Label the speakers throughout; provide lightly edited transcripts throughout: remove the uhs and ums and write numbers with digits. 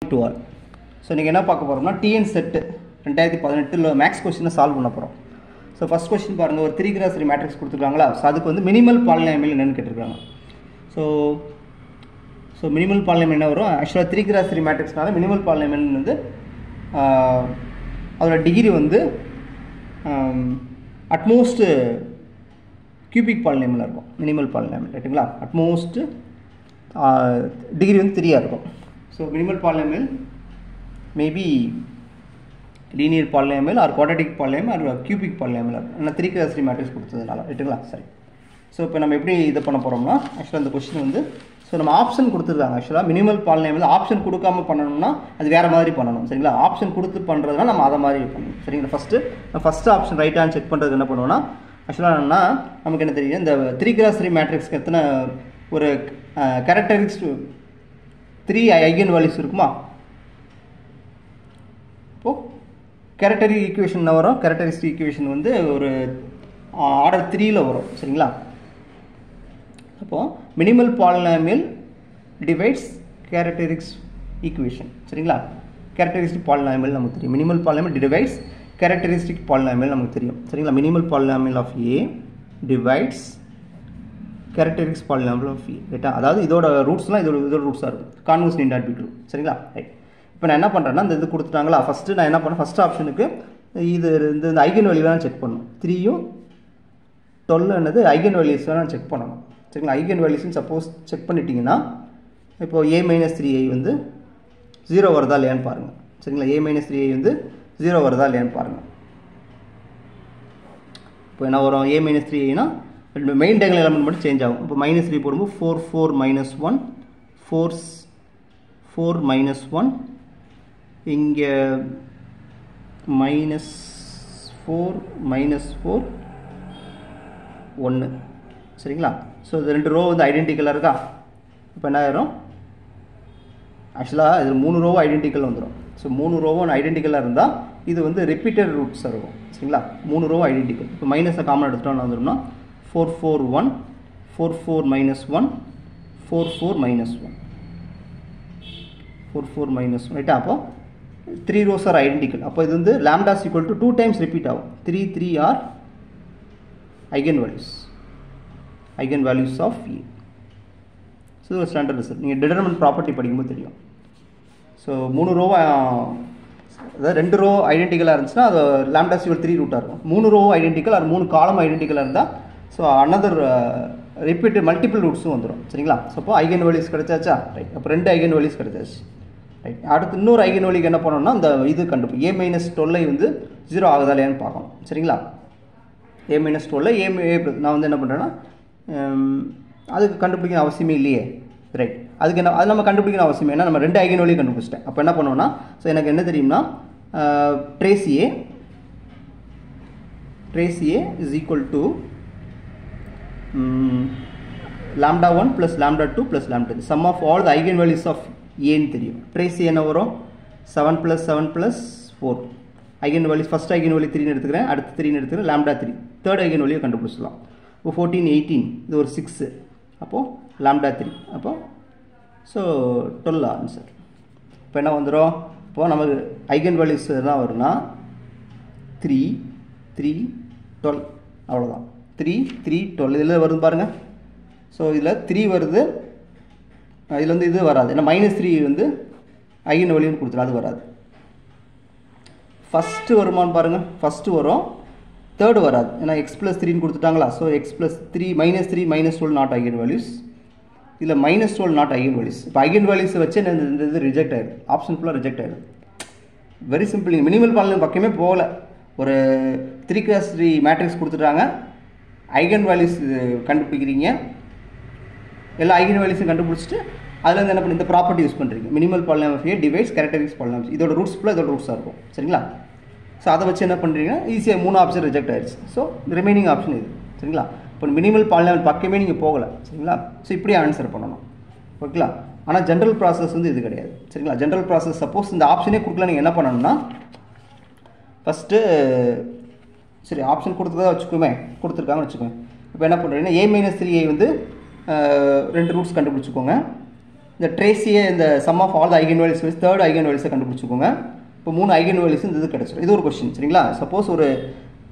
Speaker 1: to all. So நீங்கள் என்ன பார்க்க போறோம்னா TN set 2018 maths question solve பண்ண போறோம். ஸோ ஃபர்ஸ்ட் கொஸ்டின் பாருங்க, ஒரு 3x3 மேட்ரிக்ஸ் கொடுத்துருக்காங்களா. ஸோ அதுக்கு வந்து மினிமல் பாலினாமியல் என்னன்னு கேட்டிருக்காங்க. ஸோ மினிமல் பாலினாமியல் என்ன வரும்? ஆக்சுவலாக 3x3 மேட்ரிக்ஸ்னால மினிமல் பாலினாமியல் வந்து அதோட டிகிரி வந்து அட்மோஸ்ட் கியூபிக் பாலினாமியலாக இருக்கும். மினிமல் பாலினாமியல் ரைட்டுங்களா? அட்மோஸ்ட் டிகிரி வந்து 3 இருக்கும். So minimal polynomial maybe linear polynomial or quadratic polynomial or cubic polynomial. ஆனால் 3x3 மேட்ரிக்ஸ் கொடுத்ததுனால ரைட்டுங்களா? சரி. ஸோ இப்போ நம்ம எப்படி இதை பண்ண போகிறோம்னா, ஆக்சுவலாக இந்த கொஸ்டின் வந்து நம்ம ஆப்ஷன் கொடுத்துருக்காங்க. ஆக்சுவலாக மினிமல் பாலினாமியல் ஆப்ஷன் கொடுக்காம பண்ணணும்னா அது வேறு மாதிரி பண்ணணும் சரிங்களா? ஆப்ஷன் கொடுத்து பண்ணுறதுனா நம்ம அதை மாதிரி பண்ணணும் சரிங்களா? ஃபஸ்ட்டு ஆப்ஷன் ரைட்டாக செக் பண்ணுறதுக்கு என்ன பண்ணுவோம்னா, ஆக்சுவலாக என்னன்னா நமக்கு என்ன தெரியும், இந்த 3x3 மேட்ரிக்ஸ்க்கு எத்தனை ஒரு கேரக்டரிஸ்டிக் 3 ஐகன் வேல்யூஸ் இருக்குமா? இப்போது கேரக்டரிஸ்டிக் ஈக்குவேஷன் என்ன வரும்? கேரக்டரிஸ்டிக் ஈக்குவேஷன் வந்து ஒரு ஆர்டர் 3ல் வரும் சரிங்களா? அப்போது minimal polynomial divides characteristic equation சரிங்களா? கேரக்டரிஸ்டிக் பாலினாமியல் நமக்கு தெரியும். Minimal polynomial divides characteristic polynomial நமக்கு தெரியும் சரிங்களா? Minimal polynomial of A divides characteristic polynomial of E ரைட்டா? அதாவது இதோட ரூட்ஸ்லாம் இதோட ரூட்ஸாக இருக்கும். Converse need not be true சரிங்களா? ரைட். இப்போ நான் என்ன பண்ணுறேன்னா, இந்த இது கொடுத்துட்டாங்களா, ஃபஸ்ட்டு நான் என்ன பண்ணேன், ஃபஸ்ட் ஆப்ஷனுக்கு இது இந்த ஐகன் வேல்யூ வேணால் செக் பண்ணணும். 3யும் 12 என்னது ஐகன் வேல்யூஸ் வேணால் செக் பண்ணணும் சரிங்களா? ஐகன் வேல்யூஸ்ன்னு சப்போஸ் செக் பண்ணிட்டீங்கன்னா, இப்போது A-3i வந்து 0 வருதா இல்லையான்னு பாருங்கள் சரிங்களா? A-3i வந்து 0 வருதா இல்லையான்னு பாருங்கள். இப்போ என்ன வரும்? A-3iனா மெயின் டேங்கல் எலமெண்ட் மட்டும் சேஞ்ச் ஆகும். இப்போ -3 போடும்போது 4 4 -1 4 4 -1 இங்கே -4 -4 1 சரிங்களா? ஸோ இது 2 ரோ வந்து ஐடென்டிக்கலாக இருக்கா? இப்போ என்ன ஆயிரும்? ஆக்சுவலாக இதில் 3 ரோவும் ஐடென்டிக்கல் வந்துடும். ஸோ 3 ரோவும் ஐடென்டிக்கலாக இருந்தால் இது வந்து ரிப்பீட்டட் ரூட்ஸாக இருக்கும் சரிங்களா? 3 ரோவும் ஐடென்டிக்கல். இப்போ மைனஸை காமன் எடுத்துட்டோம்னு வந்துடும்னா 4 4 1 4 4 -1 4 4 -1 4 4 -1 ரைட்டா? அப்போ 3 rows are identical. அப்போ இது வந்து lambda is equal to 2 times repeat ஆகும். 3 3 are eigenvalues of E. So இது ஒரு ஸ்டாண்டர்ட் ரிசல்ட். நீங்கள் டிட்டர்மினன்ட் ப்ராப்பர்ட்டி படிக்கும்போது தெரியும். ஸோ 3 ரோ அதாவது 2 ரோ ஐடென்டிக்கலாக இருந்துச்சுன்னா அது lambda is equal 3 ரூட்டாக இருக்கும். 3 ரோ ஐடென்டிக்கல் ஆர் 3 காலம் ஐடென்டிக்கலாக இருந்தால் ஸோ அனதர் ரிப்பீட் மல்டிபிள் ரூட்ஸும் வந்துடும் சரிங்களா? ஸோ அப்போ ஐகன் வேல்யூஸ் கிடைச்சாச்சா? ரைட். அப்போ 2 ஐகன் வேல்யூஸ் கிடைச்சாச்சு ரைட். அடுத்து இன்னொரு ஐகன் வேல்யூக்கு என்ன பண்ணணும்னா, இந்த இது கண்டுபிடிக்கும் A-12 வந்து 0 ஆகுதா இல்லையான்னு பார்க்கணும் சரிங்களா? A-12 நான் வந்து என்ன பண்ணுறேன்னா, அதுக்கு கண்டுபிடிக்கணும் அவசியமே இல்லையே ரைட். அதுக்கு என்ன, அது நம்ம கண்டுபிடிக்கணும் அவசியம் ஏன்னா நம்ம 2 ஐகன் வேல்யூ கண்டுபிடிச்சிட்டேன். அப்போ என்ன பண்ணுவோம்னா, ஸோ எனக்கு என்ன தெரியும்னா, trace A is equal to lambda 1 plus lambda 2 plus lambda 3 sum of all the eigenvalues of A ன்னு தெரியும். ட்ரேஸ் என்ன வரும்? 7 plus 7 plus 4 eigenvalues. First eigenvalue 3 எடுத்துக்கிறேன், அடுத்து 3 எடுத்துக்கிறேன், lambda 3 தேர்ட் eigenvalue கண்டுபிடிச்சிடலாம். இப்போ 14 18 இது ஒரு 6 அப்போது lambda 3 அப்போ ஸோ 12 ஆன்சர். இப்போ என்ன வந்துடும்? இப்போது நமக்கு eigenvalues தான் வரும்னா 3 3 12 அவ்வளோதான். 3 3 12 இதில் வருது பாருங்கள். ஸோ இதில் 3 வருது, இதில் வந்து இது வராது ஏன்னா -3 வந்து ஐகன் வேல்யூன்னு கொடுத்துரும், அது வராது. ஃபஸ்ட்டு வருமானு பாருங்கள், ஃபஸ்ட்டு வரும், தேர்டு வராது ஏன்னா x+3 கொடுத்துட்டாங்களா? So x+3 -3 -12 not eigen values, இதில் -12 நாட் ஐகன் வேல்யூஸ். இப்போ ஐகன் வேல்யூஸை வச்சு இந்த இது ரிஜெக்ட் ஆகிடுது, ஆப்ஷன் ஃபுல்லாக ரிஜெக்ட் ஆகிடுது. Very simple. நீங்கள் மினிமல் பாலினாமியல் பக்கமே போகல, ஒரு 3x3 மேட்ரிக்ஸ் கொடுத்துட்டாங்க, ஐகன் வேல்யூஸ் கண்டுபிடிக்கிறீங்க, எல்லா ஐகன் வேல்யூஸும் கண்டுபிடிச்சிட்டு அதில் வந்து என்ன பண்ணி இந்த ப்ராப்பர்ட்டி யூஸ் பண்ணுறீங்க. Minimal polynomial of A divides characteristic polynomial. இதோட ரூட்ஸ் ஃபுல்லாக இதோட ரூட்ஸாக இருக்கும் சரிங்களா? ஸோ அதை வச்சு என்ன பண்ணுறீங்கன்னா ஈஸியாக 3 ஆப்ஷன் ரிஜெக்ட் ஆயிடுச்சு. ஸோ ரிமைனிங் ஆப்ஷன் இது சரிங்களா? இப்போ மினிமல் பாலினாமியல் பக்கமே நீங்கள் போகலை சரிங்களா? ஸோ இப்படியே ஆன்சர் பண்ணணும் ஓகேங்களா? ஆனால் ஜென்ரல் ப்ராசஸ் வந்து இது கிடையாது சரிங்களா? ஜென்ரல் ப்ராசஸ் சப்போஸ் இந்த ஆப்ஷனே கொடுக்கல, நீங்கள் என்ன பண்ணணும்னா ஃபஸ்ட்டு சரி ஆப்ஷன் கொடுத்துருக்கா வச்சுக்கோமே, கொடுத்துருக்காங்கன்னு வச்சுக்கோங்க. இப்போ என்ன பண்ணுறீங்கன்னா A-3i வந்து 2 ரூட்ஸ் கண்டுபிடிச்சிக்கோங்க. இந்த ட்ரேஸியே இந்த sum of all the eigen values வச்சு தேர்ட் ஐகன் வேல்யூஸை கண்டுபிடிச்சிக்கோங்க. இப்போ 3 ஐகன் வேல்யூஸ் இந்த இது கிடச்சிடும். இது ஒரு கொஸ்டின் சரிங்களா. சப்போஸ் ஒரு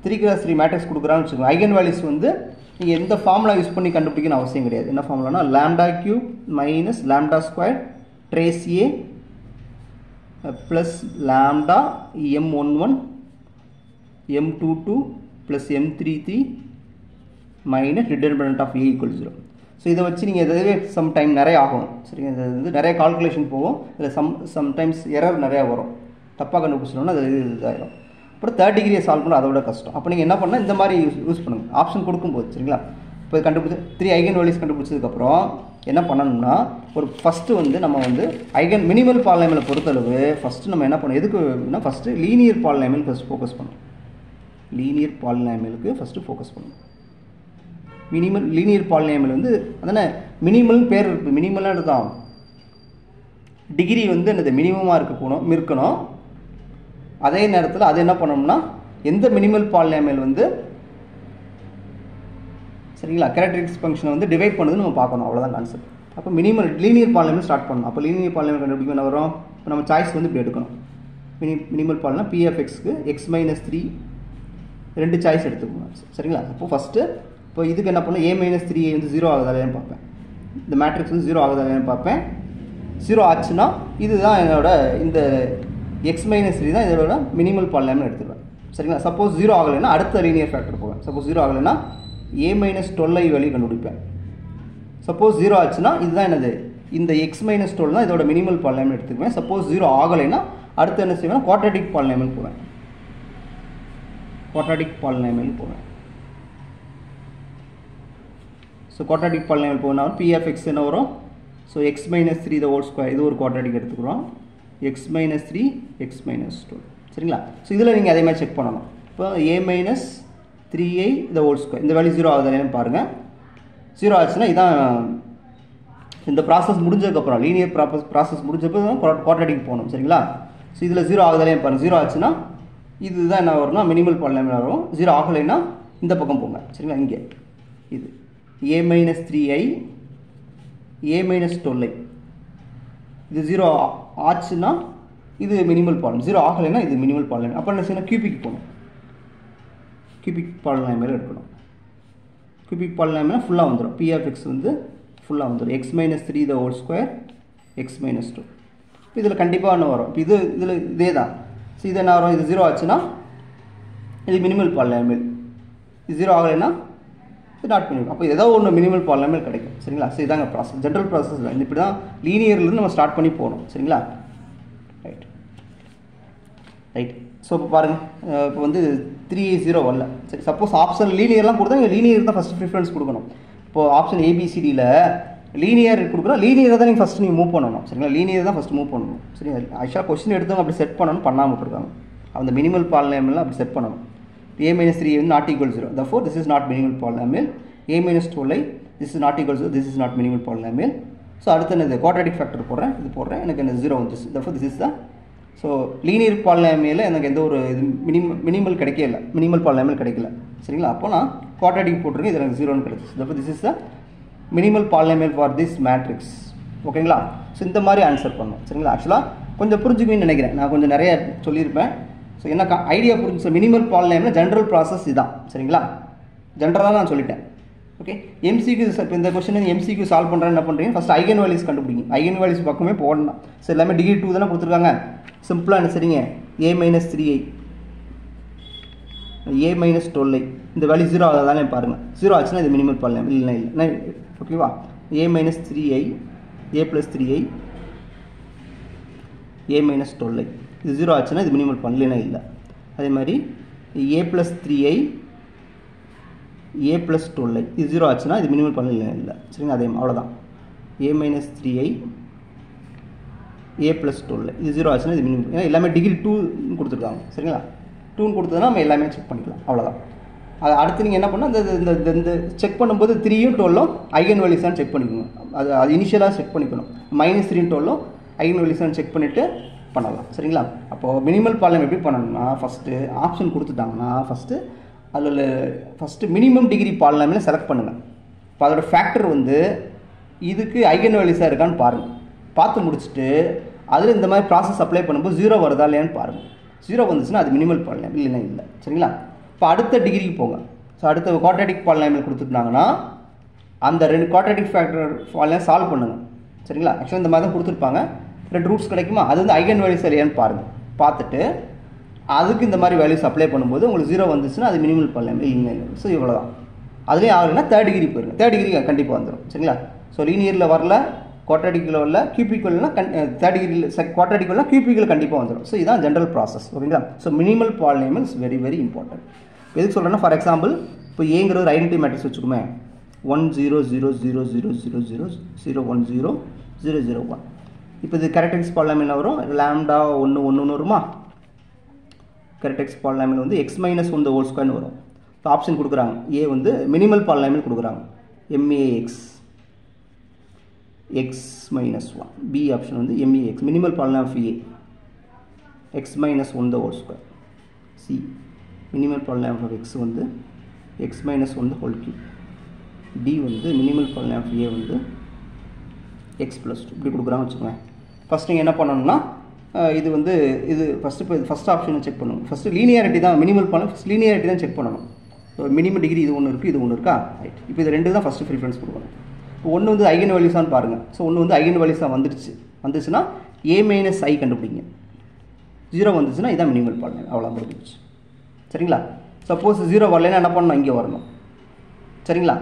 Speaker 1: 3x3 மேட்ரிக்ஸ் கொடுக்குறான்னு வச்சுக்கோங்க. ஐகன் வேல்யூஸ் வந்து நீங்கள் எந்த ஃபார்முலா யூஸ் பண்ணி கண்டுபிடிக்கணும்னு அவசியம் கிடையாது. என்ன ஃபார்முலானா lambda cube minus lambda square ட்ரேஸியே plus lambda m11 m22 plus m33 minus determinant of a = 0. So இதை வச்சு நீங்கள் எதுவே சம் டைம் நிறைய ஆகும் சரிங்க. இது வந்து நிறைய கால்குலேஷன் போகும். இதில் சம்டைம்ஸ் எரர் நிறையா வரும். தப்பாக கண்டுபிடிச்சோம்னா அது இதாகிடும். அப்புறம் 3rd டிகிரியை சால்வ் பண்ண அதோட கஷ்டம். அப்போ நீங்கள் என்ன பண்ணால் இந்த மாதிரி யூஸ் பண்ணுங்கள் ஆப்ஷன் கொடுக்கும்போது சரிங்களா. இப்போ கண்டுபிடிச்சி 3 ஐகன் வேல்யூஸ் கண்டுபிடிச்சதுக்கப்புறம் என்ன பண்ணணும்னா ஒரு ஃபஸ்ட்டு வந்து நம்ம வந்து மினிமல் பாலினாமியலை பொறுத்தளவு ஃபஸ்ட்டு நம்ம என்ன பண்ணணும் எதுக்குன்னா first linear polynomial first focus பண்ணணும். லீனியர் பாலினாமியலுக்கு ஃபஸ்ட்டு ஃபோக்கஸ் பண்ணணும். லீனியர் பாலினாமியல் வந்து அதானே மினிமல்னு பேர் இருக்குது. மினிமலாக தான் டிகிரி வந்து என்னது மினிமமாக இருக்கணும். அதே நேரத்தில் அது என்ன பண்ணணும்னா எந்த மினிமல் பாலினாமியல் வந்து சரிங்களா கேரக்டரிஸ்டிக் ஃபங்க்ஷனை வந்து டிவைட் பண்ணுதுன்னு நம்ம பார்க்கணும். அவ்வளோதான் கான்செப்ட். அப்போ லீனியர் பாலினாமியல் ஸ்டார்ட் பண்ணணும். அப்போ லீனியர் பாலினாமியல் கண்டுபிடிக்க என்ன வரும்? இப்போ நம்ம சாய்ஸ் வந்து இப்படி எடுக்கணும். மினிமல் பாலினா p(x)க்கு x-3 2 சாய்ஸ் எடுத்துக்கணும் சரிங்களா. அப்போ ஃபஸ்ட்டு இப்போ இதுக்கு என்ன பண்ணணும் a-3 வந்து 0 ஆகுதாலேன்னு பார்ப்பேன். இந்த மேட்ரிக்ஸ் வந்து 0 ஆகுதாலேன்னு பார்ப்பேன். 0 ஆச்சுன்னா இதுதான் என்னோட இந்த x-3 தான் இதோட மினிமல் பாலினாமியல் எடுத்துருவேன் சரிங்களா. சப்போஸ் 0 ஆகலைன்னா அடுத்த லீனியர் ஃபேக்டர் போவேன். சப்போஸ் 0 ஆகலைன்னா a-12 வேல்யூ கண்டுபிடிப்பேன். சப்போஸ் 0 ஆச்சுன்னா இதுதான் என்னது இந்த x-12 தான் இதோட மினிமல் பாலினாமியல் எடுத்துக்குவேன். சப்போஸ் 0 ஆகலைன்னா அடுத்து என்ன செய்வேன் குவாட்ராட்டிக் பாலினாமியல் போவேன். ஸோ குவாட்ராட்டிக் பாலினாமியல் போனால் p(x) என்ன வரும்? So x-3 the whole square இது ஒரு குவாட்ராட்டிக் எடுத்துக்கிறோம். x-3 x-12 சரிங்களா. ஸோ இதில் நீங்கள் அதே மாதிரி செக் பண்ணணும். இப்போ a-3i the whole square இந்த வேல்யூ 0 ஆகுதுன்னு பாருங்கள். 0 ஆச்சுன்னா இதான் இந்த ப்ராசஸ் முடிஞ்சதுக்கப்புறம் லீனியர் ப்ராசஸ் முடிஞ்சப்போ தான் குவாட்ராட்டிக் போகணும் சரிங்களா. ஸோ இதில் 0 ஆகுதுன்னு பாருங்கள். 0 ஆச்சுன்னா இதுதான் என்ன வரும்னா மினிமல் பாலினாமியல் வரும். 0 ஆகலைன்னா இந்த பக்கம் போங்க சரிங்களா. இங்கே இது a-3i a-12 இது 0 ஆச்சுன்னா இது மினிமல் பாலினாமியல். 0 ஆகலைன்னா இது மினிமல் பாலினாமியல். அப்போ என்ன செய்யணும் கியூபிக் போகணும். கியூபிக் பாலினாமியல் எடுக்கணும். கியூபிக் பாலினாமியல் ஃபுல்லாக வந்துடும். p(x) வந்து ஃபுல்லாக வந்துடும். x-3 the whole square x-2 இப்போ இதில் கண்டிப்பாக என்ன வரும்? இப்போ இதில் இதே தான். ஸோ இது என்ன வரும்? இது 0 ஆச்சுன்னா இது மினிமல் பாலினாமியல். இது 0 ஆகலைன்னா இது நாட் மினிமல். அப்போ ஏதோ ஒன்று மினிமல் பாலினாமியல் கிடைக்கும் சரிங்களா. ஸோ இதாங்க ப்ராசஸ் ஜென்ரல் ப்ராசஸ் தான். இப்படி தான் லீனியர்லேருந்து நம்ம ஸ்டார்ட் பண்ணி போகணும் சரிங்களா. ரைட் ஸோ இப்போ பாருங்கள் இப்போ வந்து 3-0 வரல சரி. சப்போஸ் ஆப்ஷன் லீனியர்லாம் கொடுத்தா நீங்கள் லீனியர் தான் ஃபஸ்ட்டு ப்ரிஃபரன்ஸ் கொடுக்கணும். இப்போது ஆப்ஷன் ABCDயில் லீனியர் கொடுக்குறோம். லீனியர் தான் நீங்கள் ஃபஸ்ட்டு நீங்கள் மூவ் பண்ணணும் சரிங்களா. லீனியர் தான் ஃபஸ்ட்டு மூவ் பண்ணணும் சரி. ஆக்சுவலாக கொஸ்டின் எடுத்தவங்க அப்படி செட் பண்ணணும், பண்ணாமல் விட்டுருக்காங்க. அந்த மினிமல் பாலினாமியல் அப்படி செட் பண்ணணும். a-3 வந்து not equal to 0. Therefore, this is not minimal polynomial. a-12 this is not equal to 0. This is not minimal polynomial. So, அடுத்து என்ன quadratic factor போடுறேன். இது போடுறேன். எனக்கு என்ன 0 வந்துச்சு. Therefore, this is the linear polynomial எனக்கு எந்த ஒரு மினிமல் கிடைக்கல. மினிமல் பாலினாமியல் கிடைக்கல சரிங்களா. அப்போ நான் quadratic போட்டுருக்கேன். இது எனக்கு 0 கிடைச்சிச்சு. Therefore, this is the minimal polynomial for this matrix. ஓகேங்களா. ஸோ இந்த மாதிரி ஆன்சர் பண்ணணும் சரிங்களா. ஆக்சுவலாக கொஞ்சம் புரிஞ்சுக்குவீங்கன்னு நினைக்கிறேன். நான் கொஞ்சம் நிறைய சொல்லியிருப்பேன். ஸோ என்ன ஐடியா புரிஞ்சு மினிமல் பாலினாமியல் ஜென்ரல் ப்ராசஸ் இதுதான் சரிங்களா. ஜென்ரலாக நான் சொல்லிட்டேன். ஓகே MCQ இப்போ இந்த கொஸ்டின் MCQ சால்வ் பண்ணுறேன் என்ன பண்ணுறீங்க ஃபஸ்ட் ஐகன் வேல்யூஸ் கண்டுபிடிங்க. ஐகன் வேல்யூஸ் பக்கமே போடணும். ஸோ எல்லாமே டிகிரி 2 தானே கொடுத்துருக்காங்க. சிம்பிளாக என்ன சரிங்க a-3i a-12 இந்த வேல்யூ 0 ஆகுதானே பாருங்கள். 0 ஆச்சுன்னா இது மினிமல் பாலினாமியல் இல்லை ஓகேவா. a-3i a+3i a-12 இது 0 ஆச்சுன்னா இது மினிமல் பண்ணலனா இல்லை. அதே மாதிரி a+3i a+12 இது 0 ஆச்சுன்னா இது மினிமல் பண்ணலனா இல்லை சரிங்களா. அதே அவ்வளோதான். a-3i a+12 இது 0 ஆச்சுன்னா இது மினிமல். ஏன்னா எல்லாமே டிகிரி 2 கொடுத்துருக்காங்க சரிங்களா. 2 கொடுத்ததுன்னா நம்ம எல்லாமே செக் பண்ணிக்கலாம் அவ்வளோதான். அது அடுத்து நீங்கள் என்ன பண்ணால் இந்த செக் பண்ணும்போது 3யும் 12ம் ஐகன் வேல்யூஸான்னு செக் பண்ணிக்கோங்க. அது இனிஷியலாக செக் பண்ணிக்கணும். -3யும் 12ம் ஐகன் வேல்யூஸான்னு செக் பண்ணிவிட்டு பண்ணலாம் சரிங்களா. அப்போது மினிமல் பாலினாமியல் எப்படி பண்ணணும்னா ஃபஸ்ட்டு ஆப்ஷன் கொடுத்துட்டாங்கன்னா ஃபஸ்ட்டு மினிமம் டிகிரி பாலினாமியலை செலக்ட் பண்ணுங்கள். இப்போ அதோட ஃபேக்டர் வந்து இதுக்கு ஐகன் வேல்யூஸாக இருக்கான்னு பாருங்கள். பார்த்து முடிச்சுட்டு அதில் இந்த மாதிரி ப்ராசஸ் அப்ளை பண்ணும்போது 0 வருதா இல்லையான்னு பாருங்கள். 0 வந்துச்சுன்னா அது மினிமல் பாலினாமியல், இல்லைன்னா இல்லை. சரிங்களா? இப்போ அடுத்த டிகிரிக்கு போங்க. ஸோ அடுத்த குவாட்ராட்டிக் பாலினாமியல் கொடுத்துட்டாங்கன்னா அந்த 2 குவாட்ராட்டிக் ஃபேக்டர் பாலினாமியல் சால்வ் பண்ணுங்கள். சரிங்களா? ஆக்சுவலாக இந்த மாதிரி தான் கொடுத்துருப்பாங்க. 2 ரூட்ஸ் கிடைக்குமா, அது வந்து ஐகன் வேல்யூஸ் இல்லையான்னு பாருங்கள். பார்த்துட்டு அதுக்கு இந்த மாதிரி வேல்யூஸ் அப்ளை பண்ணும்போது உங்களுக்கு 0 வந்துச்சுன்னா அது மினிமல் பாலினாமியல், இல்லை. ஸோ இவ்வளோ தான். அதுலேயும் ஆகலைன்னா தேர்ட் டிகிரி போயிருங்க. தேர்ட் டிகிரி கண்டிப்பாக வந்துடும். சரிங்களா? ஸோ லீனியரில் வரல, குவாட்ராட்டிக்கில் வரல, கியூபிக்கல்னா தேர்ட் டிகிரியில் குவாட்ராட்டிக்கல்னா கியூபிக்கல் கண்டிப்பாக வந்துடும். ஸோ இதுதான் ஜென்ரல் ப்ராசஸ். ஓகேங்களா? So minimal polynomial is very very important. எதுக்கு சொல்கிறேன்னா, ஃபார் எக்ஸாம்பிள் இப்போ ஏங்கிற ஒரு ஐடென்டிட்டி மேட்ரிக்ஸ் வச்சுக்குமே, 1 0 0 0 0 0 0 0 1 0 0 0 1. இப்போ இது கேரக்டரிஸ்டிக் பாலினாமியல் வரும், லாம்டா 1 1 வருமா? கேரக்டரிஸ்டிக் பாலினாமியல் வந்து x மைனஸ் 1 ஹோல் ஸ்கொயர்னு வரும். இப்போ ஆப்ஷன் கொடுக்குறாங்க, ஏ வந்து மினிமல் பாலினாமியல் கொடுக்குறாங்க, MAX x minus 1. B option வந்து MEX minimal polynomial of A x minus 1 whole square. C minimal polynomial of x வந்து x minus 1 whole cube. D வந்து minimal polynomial of A வந்து x plus 2 இப்படி கொடுக்குறாங்க வச்சுக்கோங்க. First நீங்கள் என்ன பண்ணணும்னா, இது வந்து இது ஃபஸ்ட் ஆப்ஷனை செக் பண்ணணும். ஃபஸ்ட்டு லீனியாரிட்டி தான் மினிமல் பாலினாமியல், ஃபஸ்ட் லீனியாரிட்டி தான் செக் பண்ணணும். மினிமம் டிகிரி இது ஒன்று இருக்குது, இது ஒன்று இருக்கா, ரைட். இப்போ இது 2 தான் ஃபஸ்ட்டு ப்ரிஃபரன்ஸ் கொடுக்கணும். இப்போ ஒன்று வந்து ஐகன் வேல்யூஸான்னு பாருங்கள். ஸோ ஒன்று வந்து ஐகன் வேல்யூஸாக வந்துச்சுன்னா A மைனஸ் I கண்டுபிடிங்க. 0 வந்துச்சுன்னா இதான் மினிமல் பாலினாமியல், அவ்வளோ முடிஞ்சிச்சு. சரிங்களா? சப்போஸ் 0 வரலைன்னா என்ன பண்ணணும், இங்கே வரணும். சரிங்களா?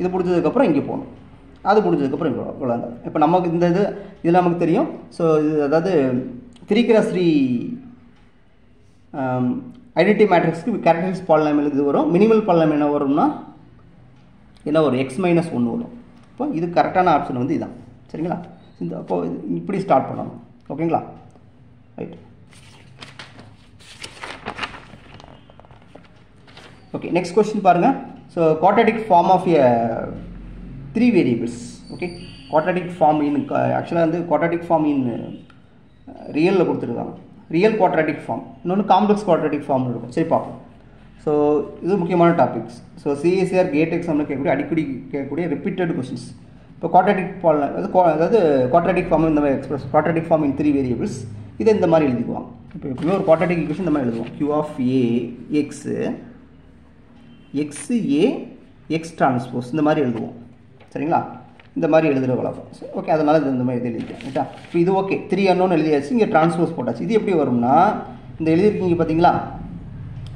Speaker 1: இது முடிஞ்சதுக்கப்புறம் இங்கே போகணும், அது முடிஞ்சதுக்கப்புறம் இங்கே இவ்வளோ. இப்போ நமக்கு இந்த இது நமக்கு தெரியும். ஸோ இது அதாவது 3x3 ஐடென்டிட்டி மேட்ரிக்ஸ்க்கு கேரக்டரிஸ்டிக் பாலினாமியல் இது வரும். மினிமல் பாலினாமியல் என்ன வரும்னா என்ன வரும், x மைனஸ் 1 வரும். இப்போ இது கரெக்டான ஆப்ஷன் வந்து இதுதான். சரிங்களா? இந்த அப்போ இப்படி ஸ்டார்ட் பண்ணணும். ஓகேங்களா? ரைட். ஓகே, நெக்ஸ்ட் கொஸ்டின் பாருங்கள். So quadratic form of a 3 variables. Okay, quadratic form in ஆக்சுவலாக வந்து குவாட்ராட்டிக் ஃபார்ம் இன் ரியலில் கொடுத்துருக்காங்க. ரியல் குவாட்ராட்டிக் ஃபார்ம், இன்னொன்று காம்ப்ளெக்ஸ் குவாட்ராட்டிக் ஃபார்ம் இருக்கும். சரி பார்ப்போம். ஸோ இது முக்கியமான டாபிக்ஸ். ஸோ CSR கேட் எக்ஸாமில் கேட்கக்கூடிய அடிக்கடி கேட்கக்கூடிய ரிப்பீட்டட் கொஸ்டின்ஸ். இப்போ குவாட்ராட்டிக் ஃபார்ம் அதாவது குவாட்ராட்டிக் ஃபார்ம் இந்த மாதிரி express quadratic form in 3 variables இதை இந்த மாதிரி எழுதிக்குவாங்க. இப்போ எப்பவுமே ஒரு குவாட்ராட்டிக் ஈக்குவேஷன் இந்த மாதிரி எழுதுவோம். Q of A x A x transpose இந்த மாதிரி எழுதுவோம். சரிங்களா? இந்த மாதிரி எழுதுகிற வழக்கம். ஓகே, அதனால் இது இந்த மாதிரி எழுதிருக்கேன். ரைட்டா? இப்போ இது ஓகே, 3 அன்னோன்னு எழுதியாச்சு, இங்கே டிரான்ஸ்போஸ் போட்டாச்சு. இது எப்படி வரும்னா, இந்த எழுதிருக்கீங்க பார்த்தீங்களா,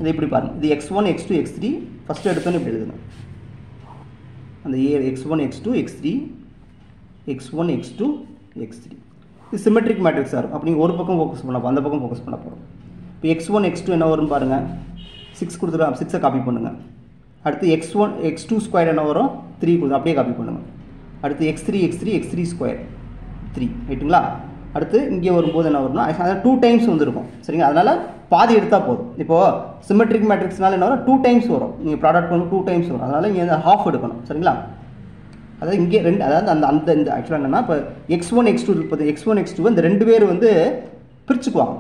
Speaker 1: இது இப்படி பாருங்கள். இது x1 x2 x3 ஃபஸ்ட்டு எடுத்தோன்னு இப்படி எழுதணும். அந்த x1 x2 x3 x1 x2 x3 இது சிமெட்ரிக் மேட்ரிக்ஸாக இருக்கும். அப்போ நீங்கள் ஒரு பக்கம் ஃபோக்கஸ் பண்ண, அந்த பக்கம் ஃபோக்கஸ் பண்ண போகிறோம். இப்போ x1 x2 என்ன வரும் பாருங்கள், 6 கொடுத்துருக்கோம், 6 காப்பி பண்ணுங்கள். அடுத்து x1 x2 ஸ்கொயர் என்ன வரும், 3 கொடுத்து அப்படியே காப்பி பண்ணுங்கள். அடுத்து x3 ஸ்கொயர் 3, ரைட்டுங்களா? அடுத்து இங்கே வரும்போது என்ன வரும்னா, அதாவது 2 டைம்ஸ் வந்துருக்கும். சரிங்களா? அதனால் பாதி எடுத்தால் போதும். இப்போது சிமெட்ரிக் மேட்ரிக்ஸ்னால என்ன வரும், 2 டைம்ஸ் வரும். நீங்கள் ப்ராடக்ட் பண்ணி 2 டைம்ஸ் வரும். அதனால் இங்கே ஹாஃப் எடுக்கணும். சரிங்களா? அதாவது இங்கே ரெண்டு, அதாவது அந்த இந்த ஆக்சுவலாக என்னென்னா, இப்போ x1 x2 இருப்பது, x1 x2 இந்த 2 பேர் வந்து பிரிச்சுக்குவாங்க.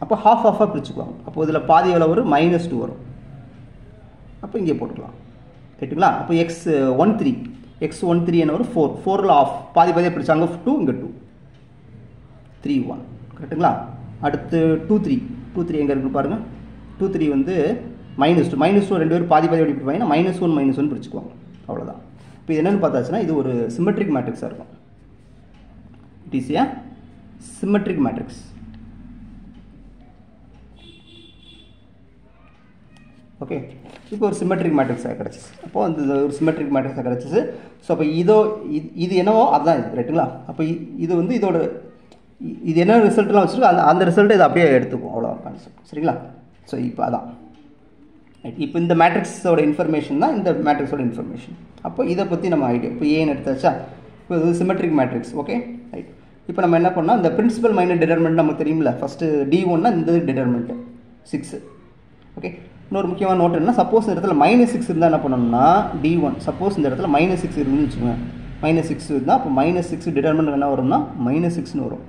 Speaker 1: அப்போ ஹாஃபாக பிரிச்சுக்குவாங்க. அப்போ இதில் பாதி எவ்வளோ வரும், -2 வரும். அப்போ இங்கே போட்டுக்கலாம். ரைட்டுங்களா? அப்போ x13 என்ன வரும், 4 ஆஃப் பாதி பாதியாக பிரிச்சாங்க, 2 இங்கே 2 3 1. கரெக்டுங்களா? அடுத்து 2 3 எங்கே இருக்குது பாருங்கள். 2 3 வந்து -2 2 பேர் பாதி பாதி எப்படி பிரிப்பாங்கன்னா -1 பிரிச்சுக்குவாங்க. அவ்வளோதான். இப்போ இது என்னென்னு பார்த்தாச்சுன்னா, இது ஒரு சிமெட்ரிக் மேட்ரிக்ஸாக இருக்கும். It is a symmetric matrix. Okay, இப்போ ஒரு சிமெட்ரிக் மேட்ரிக்ஸாக கிடச்சிச்சு. அப்போது அந்த ஒரு சிமெட்ரிக் மேட்ரிக்ஸாக கிடச்சிச்சு. ஸோ அப்போ இது என்னவோ அதுதான் இது. ரைட்டுங்களா? அப்போ இது வந்து இதோட இது என்ன ரிசல்ட்லாம் வச்சுருக்கோம், அந்த ரிசல்ட்டை இதை அப்படியே எடுத்துக்கும். அவ்வளோ கான்செப்ட். சரிங்களா? ஸோ இப்போ அதான் இப்போ இந்த மேட்ரிக்ஸோட இன்ஃபர்மேஷன் தான் இந்த மேட்ரிக்ஸோட இன்ஃபர்மேஷன். அப்போ இதை பற்றி நம்ம ஐடியா இப்போ ஏன்னு எடுத்தாச்சா. இப்போ இது சிமெட்ரிக் மேட்ரிக்ஸ். Okay, right. இப்போ நம்ம என்ன பண்ணால், இந்த பிரின்சிபல் மைனர் டிடர்மெண்ட் நமக்கு தெரியுமில்ல. ஃபஸ்ட்டு D1னா இந்த டிடர்மெண்ட்டு 6. ஓகே, இன்னொரு முக்கியமான நோட் என்ன, சப்போஸ் இந்த இடத்துல -6 இருந்தால் என்ன பண்ணணும்னா D1, சப்போஸ் இந்த இடத்துல -6 இருக்குன்னு வச்சுக்கோங்க, -6 இருந்தால் அப்போ -6 டிடர்மெண்ட் என்ன வரும்னா -6ன்னு வரும்.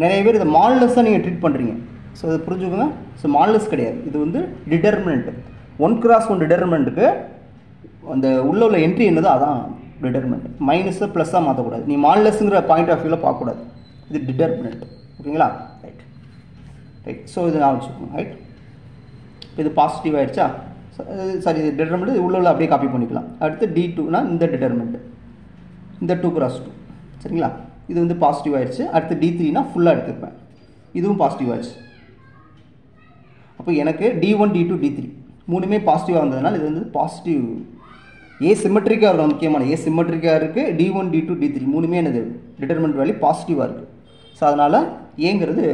Speaker 1: நிறைய பேர் இதை மாடுலஸாக நீங்கள் ட்ரீட் பண்ணுறீங்க. ஸோ அதை புரிஞ்சுக்கோங்க. ஸோ மாடுலஸ் கிடையாது, இது வந்து டிடர்மினன்ட். 1x1 டிடர்மினன்ட்டுக்கு அந்த உள்ள என்ட்ரி என்னதோ அதான் டிட்டர்மினன்ட். மைனஸை ப்ளஸ்ஸாக மாற்றக்கூடாது. நீ மாடுலஸ்ங்கிற பாயிண்ட் ஆஃப் வியூவில் பார்க்கக்கூடாது. இது டிட்டர்மினன்ட். ஓகேங்களா? Right right. ஸோ இது நான் வச்சுக்கோங்க. ரைட். இது பாசிட்டிவ் ஆகிடுச்சா? சாரி, இது டிட்டர்மினன்ட் உள்ள அப்படியே காப்பி பண்ணிக்கலாம். அடுத்து D2னா இந்த டிட்டர்மினன்ட், இந்த 2x2. சரிங்களா? இது வந்து பாசிட்டிவ் ஆகிடுச்சு. அடுத்து D3னா ஃபுல்லாக எடுத்துருப்பேன். இதுவும் பாசிட்டிவ் ஆகிடுச்சு. அப்போ எனக்கு D1 D2 D3 மூணுமே பாசிட்டிவாக வந்ததுனால இது வந்து பாசிட்டிவ். ஏ சிமெட்ரிக்காக இருக்கும். முக்கியமான ஏ சிமெட்ரிக்காக இருக்குது. D1 D2 D3 மூணுமே என்னது டிட்டர்மினன்ட் வேல்யூ பாசிட்டிவாக இருக்குது. ஸோ அதனால் ஏங்கிறது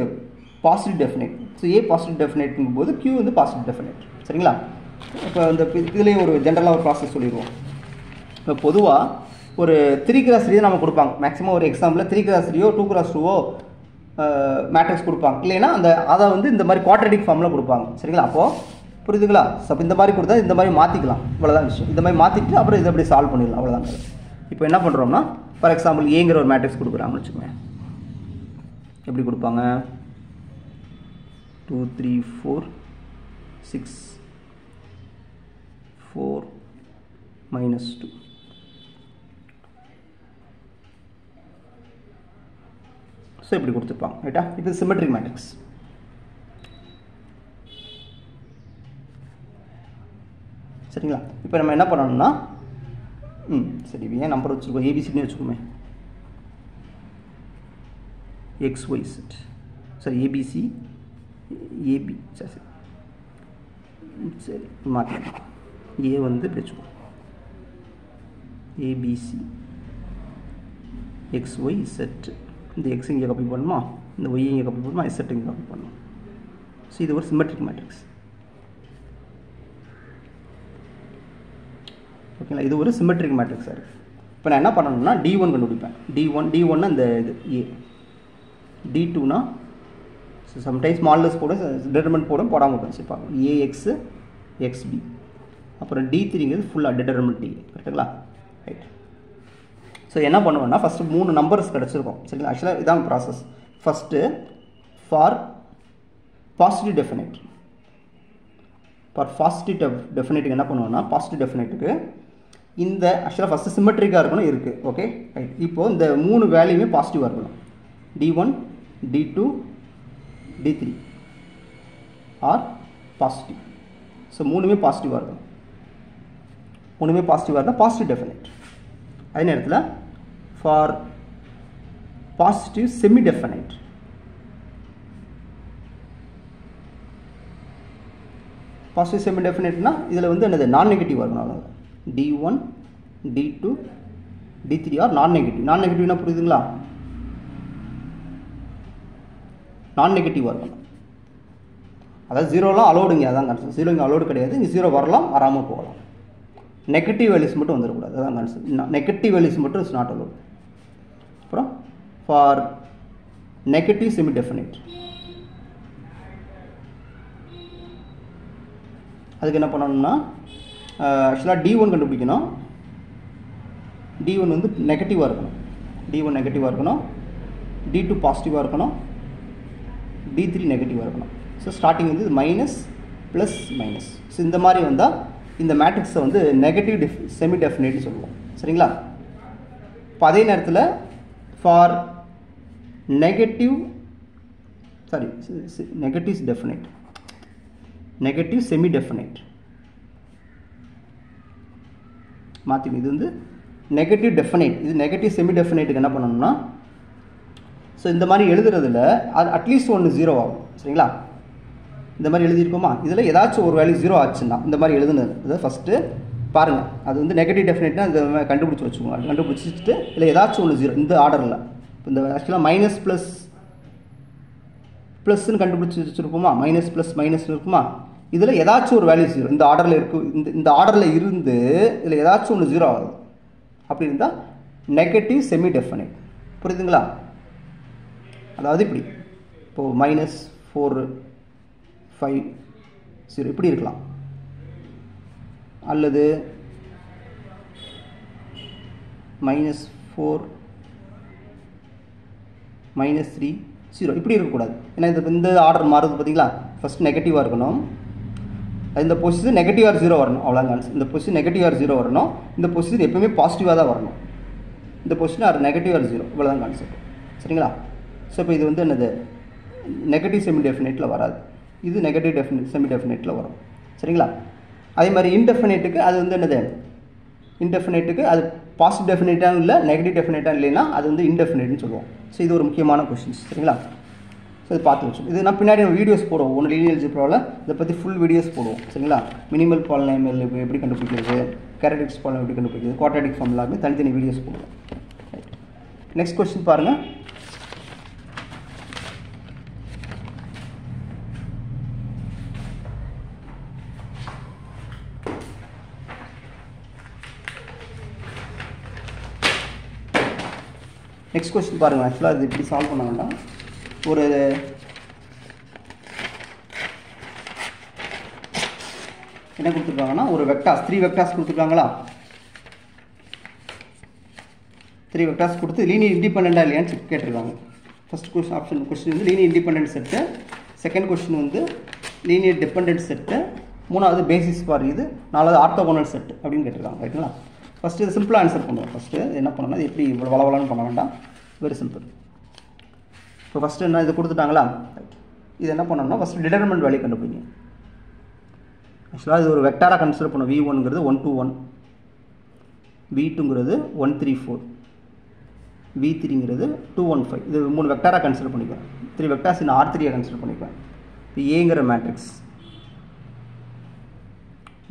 Speaker 1: positive definite. So A positive டெஃபினைட்ங்கும் போது Q வந்து பாசிட்டிவ் டெஃபினைட். சரிங்களா? இப்போ இந்த இதுலேயே ஒரு ஜென்ரலாக ஒரு ப்ராசஸ் சொல்லிடுவோம். இப்போ பொதுவாக ஒரு 3x3 நம்ம கொடுப்பாங்க. மேக்ஸிமம் ஒரு எக்ஸாம்பிளில் 3x3ஓ 2x2ஓ மேட்ரிக்ஸ் கொடுப்பாங்க. இல்லைன்னா அதை வந்து இந்த மாதிரி குவாட்ரேட்டிக் ஃபார்மில் கொடுப்பாங்க. சரிங்களா? அப்போது புரியுதுங்களா? ஸோ இந்த மாதிரி கொடுத்தா இந்த மாதிரி மாற்றிக்கலாம். இவ்வளோதான் விஷயம். இந்த மாதிரி மாற்றிட்டு அப்புறம் இதை அப்படி சால்வ் பண்ணிடலாம். அவ்வளோதான். இப்போ என்ன பண்ணுறோம்னா, ஃபார் எக்ஸாம்பிள் ஏங்கிற ஒரு மேட்ரிக்ஸ் கொடுக்குறாங்கன்னு வச்சுக்கோங்க. எப்படி கொடுப்பாங்க? 2 3 4 6 4 -2. ஸோ இப்படி கொடுத்துருப்பாங்க. ரைட்டா? இது சிமெட்ரிக் மேட்ரிக்ஸ். சரிங்களா? இப்போ நம்ம என்ன பண்ணணும்னா, சரி ஏன் நம்பர் வச்சுருக்கோம், ஏபிசின்னு வச்சுக்கோமே. XYZ சரி, ஏபிசி ஏபி சரி சரி மாற்றலாம். ஏ வந்து இப்படி வச்சுக்கோம். ABC XYZ. இந்த எக்ஸ் இங்கே காப்பி பண்ணணுமா, இந்த ஒய் இங்கே காப்பி பண்ணணுமா, இசட் இங்கே காப்பி பண்ணணும். ஸோ இது ஒரு சிமெட்ரிக் மேட்ரிக்ஸ். ஓகேங்களா? இது ஒரு சிமெட்ரிக் மேட்ரிக்ஸாக இருக்குது. இப்போ நான் என்ன பண்ணணும்னா D1 கண்டுபிடிப்பேன். D1 அந்த இது ஏ. D2னா சம்டைம்ஸ் மாடுலஸ் போடும், டிட்டர்மினன்ட் போடும், போடாமல் வச்சுருப்பாங்க. AX XB. அப்புறம் D3ங்கிறது ஃபுல்லாக டிட்டர்மினன்ட் டி. கரெக்டுங்களா? ரைட். ஸோ என்ன பண்ணுவேன்னா ஃபஸ்ட்டு 3 நம்பர்ஸ் கிடச்சிருக்கோம். சரிங்களா? ஆக்சுவலாக இதான் process. First for positive definite. For positive டெஃபினைட்டுக்கு என்ன பண்ணுவோன்னா, பாசிட்டிவ் டெஃபினைட்டுக்கு இந்த ஆக்சுவலாக ஃபஸ்ட்டு சிமெட்ரிக்காக இருக்கணும் இருக்குது. Okay right. இப்போது இந்த 3 வேல்யூமே பாசிட்டிவாக இருக்கணும். D1 D2 D3 R positive. So மூணுமே பாசிட்டிவாக இருக்கணும். மூணுமே பாசிட்டிவாக இருந்தால் பாசிட்டிவ் டெஃபினைட். அதே நேரத்தில் for positive semi definite, positive semi டெஃபினைட்னா இதில் வந்து என்னது நான் நெகட்டிவ் வரணும். அவ்வளோ D1 D2 D3 ஆர் நான் நெகட்டிவ். நான் நெகட்டிவ்னா புரியுதுங்களா? நான் நெகட்டிவாக இருக்கணும். அதாவது ஜீரோலாம் அலோடுங்க. அதான் கான்செப்ட். ஜீரோ இங்கே அலோடு கிடையாது. இங்கே ஜீரோ வரலாம், வராமல் போகலாம். நெகட்டிவ் வேல்யூஸ் மட்டும் வந்துடக்கூடாது. அதான் கான்செப்ட். நெகட்டிவ் வேல்யூஸ் மட்டும் இஸ் நாட் அலோடு. அப்புறம் ஃபார் நெகட்டிவ் செமி டெஃபினைட், அதுக்கு என்ன பண்ணணும்னா ஆக்சுவலாக D1 கண்டுபிடிக்கணும். D1 வந்து நெகட்டிவாக இருக்கணும். D1 நெகட்டிவாக இருக்கணும். D2 பாசிட்டிவாக இருக்கணும். D3 நெகட்டிவாக இருக்கணும். ஸோ ஸ்டார்டிங் வந்து மைனஸ் ப்ளஸ் மைனஸ். ஸோ இந்த மாதிரி வந்தால் இந்த மேட்ரிக்ஸை வந்து நெகட்டிவ் செமி டெஃபினைட்னு சொல்லுவோம். சரிங்களா? இப்போ அதே நேரத்தில் for negative definite, negative semi definite மாற்றிக்கும். இது வந்து நெகட்டிவ் டெஃபினைட். இது நெகட்டிவ் செமி டெஃபினைட்டுக்கு என்ன பண்ணணும்னா, ஸோ இந்த மாதிரி எழுதுறதுல அது அட்லீஸ்ட் ஒன்று ஜீரோ ஆகும். சரிங்களா? இந்த மாதிரி எழுதியிருக்கோமா, இதில் ஏதாச்சும் ஒரு வேல்யூ ஜீரோ ஆச்சுன்னா இந்த மாதிரி எழுதுனது அதை ஃபஸ்ட்டு பாருங்கள். அது வந்து நெகட்டிவ் டெஃபினைட்னா இந்த கண்டுபிடிச்சி வச்சுக்கோங்க. கண்டுபிடிச்சிட்டு இல்லை ஏதாச்சும் ஒன்று ஜீரோ இந்த ஆர்டரில், இந்த ஆக்சுவலாக மைனஸ் ப்ளஸ்ன்னு கண்டுபிடிச்சி வச்சுருப்போமா, மைனஸ் ப்ளஸ் மைனஸ்னு இருக்குமா, இதில் ஏதாச்சும் ஒரு வேல்யூ ஜீரோ இந்த ஆர்டரில் இருக்கும். இந்த ஆர்டரில் இருந்து இதில் ஏதாச்சும் ஒன்று ஜீரோ ஆகுது. அப்படி இருந்தால் நெகட்டிவ் செமி டெஃபினைட். புரியுதுங்களா? அதாவது இப்படி இப்போது -4 5 0 இப்படி இருக்கலாம். அல்லது -4 -3 0 இப்படி இருக்கக்கூடாது. ஏன்னா இந்த ஆர்டர் மாறுது பார்த்தீங்களா? ஃபஸ்ட் நெகட்டிவாக இருக்கணும். இந்த பொசிஷன் நெகட்டிவ் ஆர் 0 வரணும், அவ்வளோதான். இந்த பொசிஷன் நெகட்டிவ் ஆர் 0 வரணும், இந்த பொசிஷன் எப்பவுமே பாசிட்டிவாக தான் வரணும். இந்த பொசிஷன் ஆர் நெகட்டிவ் ஆர் 0, இவ்வளோதான் கான்செப்ட். சரிங்களா? ஸோ இப்போ இது வந்து என்னது, நெகட்டிவ் செமி டெஃபினைட்டில் வராது, இது நெகட்டிவ் செமி டெஃபினைட்டில் வரும். சரிங்களா? அதே மாதிரி இன்டெஃபினைட்டுக்கு அது வந்து என்னது, இன்டெஃபினைட்டுக்கு அது பாசிட்டிவ் டெஃபினைட்டாக இல்லை, நெகட்டிவ் டெஃபினைட்டாக இல்லைன்னா அது வந்து இன்டெஃபினைட்னு சொல்லுவோம். ஸோ இது ஒரு முக்கியமான கொஷின்ஸ். சரிங்களா? ஸோ இது பார்த்து வச்சோம். இது நான் பின்னாடி வீடியோஸ் போடுவோம், ஒன்று லீனியர் அல்ஜிப்ராவில் இதை பற்றி ஃபுல் வீடியோஸ் போடுவோம். சரிங்களா? மினிமல் பாலினாமியல் எப்படி கண்டுபிடிக்கிறது, கேரக்டரிஸ்டிக் பாலினாமியல் எப்படி கண்டுபிடிக்கிறது, குவாட்ராட்டிக் ஃபார்முலாவுமே தனித்தனி வீடியோஸ் போடுவோம். நெக்ஸ்ட் கொஸ்டின் பாருங்கள். நெக்ஸ்ட் கொஸ்டின் பாருங்கள். ஆக்சுவலாக இது எப்படி சால்வ் பண்ண வேண்டாம், ஒரு என்ன கொடுத்துருக்காங்கன்னா ஒரு வெக்டார்ஸ் 3 வெக்டார்ஸ் கொடுத்துருக்காங்களா, 3 வெக்டார்ஸ் கொடுத்து லீனியர் இண்டிபெண்டா இல்லையான்னு செக் கேட்டிருக்காங்க. ஃபர்ஸ்ட் கொஸ்டின் ஆப்ஷன் கொஸ்டின் வந்து linear independent set, second question வந்து லீனியர் டிபெண்டன்ட் செட்டு, மூணாவது பேசிஸ் ஃபார் இது, நாலாவது ஆர்த்தோகோனல் செட் அப்படின்னு கேட்டிருக்காங்க. ரைட்டுங்களா? ஃபஸ்ட்டு இது சிம்பிளாக ஆன்சர் பண்ணுவோம். ஃபஸ்ட்டு என்ன பண்ணணும்னா இது எப்படி இவ்வளோ வளவலான்னு பண்ண வேண்டாம், வெரி சிம்பிள். இப்போ ஃபஸ்ட்டு என்ன இது கொடுத்துட்டாங்களா, இது என்ன பண்ணணும்னா ஃபஸ்ட்டு டிட்டர்மினன்ட் வேல்யூ கண்டுபிடிங்க. ஆக்சுவலாக இது ஒரு வெக்டாராக கன்சிடர் பண்ணும். V1ங்கிறது 1 to 1, V2ங்கிறது 1 3 4, V3ங்கிறது 2 1 5. இது 3 வெக்டாராக கன்சிடர் பண்ணிக்குவேன். 3 வெக்டார்ஸ் இந்த R3 கன்சிடர் பண்ணிக்குவேன். இப்போ ஏங்கிற மேட்ரிக்ஸ்